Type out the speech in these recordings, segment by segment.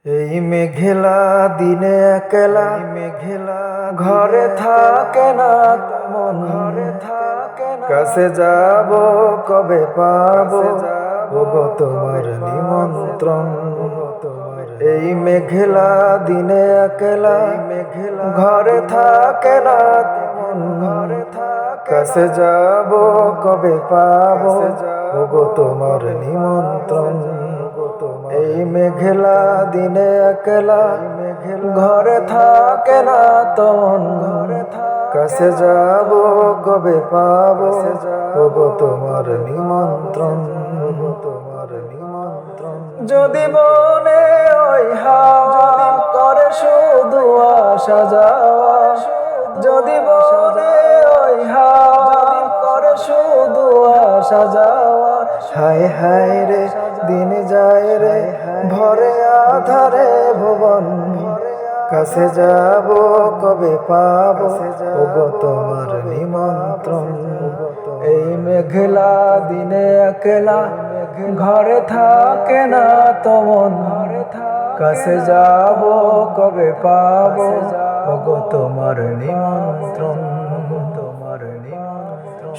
এই মেঘলা দিনে একলা ঘরে থাকে না মন, কাছে যাব কবে পাবো ওগো তোমার নিমন্ত্রণ। এই মেঘলা দিনে একলা ঘরে থাকে না মন, কাছে যাব কবে পাবো ওগো তোমার নিমন্ত্রণ। এই মেঘলা দিনে একলা ঘরে থাকে না তন, কাছে যাব কবে পাবো ওগো তোমার নিমন্ত্রণ। যদি মনে ওই হাওয়া করে শুধু আসা যাওয়া, যদি মনে ওই হাওয়া করে শুধু আসা যাওয়া, হায় হায় রে দিন যায় রে ভরে আধারে ভুবন, কাছে যাব কবে পাবো ওগো তোমার নিমন্ত্রণ। এই মেঘলা দিনে একলা ঘরে থাকে না তমন, কাছে যাব কবে পাবো ওগো তোমার নিমন্ত্রণ।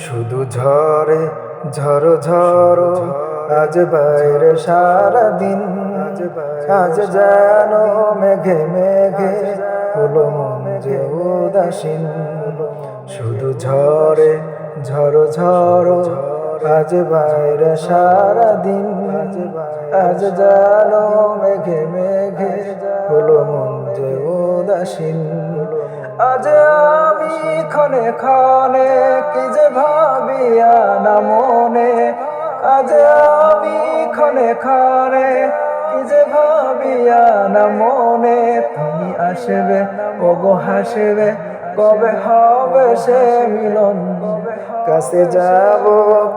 শুধু ঝরে ঝড়ো ঝড়ো আজ বাইরে সারাদিন, আজ যেন মেঘে মেঘে হলো মন যে উদাসীন। শুধু ঝরে ঝড়ো ঝড়ো আজ বাইরে সারাদিন, আজ যেন মেঘে মেঘে হলো মন যে উদাসীন। আজ আমি ক্ষণে ক্ষণে কি যে ভাবিয়া না মনে, আজ আমি ক্ষণে ক্ষণে কি যে ভাবিয়া না মনে। তুমি আসবে ওগো হাসবে কবে হবে সে মিলন, কাছে যাব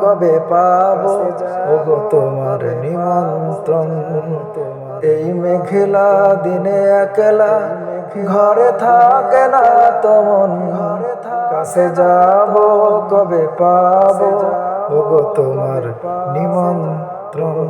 কবে পাবো ওগো তোমার নিমন্ত্রণ। এই মেঘলা দিনে একলা ঘরে থাকে না তমন, কাছে যাব কবে পাবো ওগো তোমার নিমন্ত্রণ।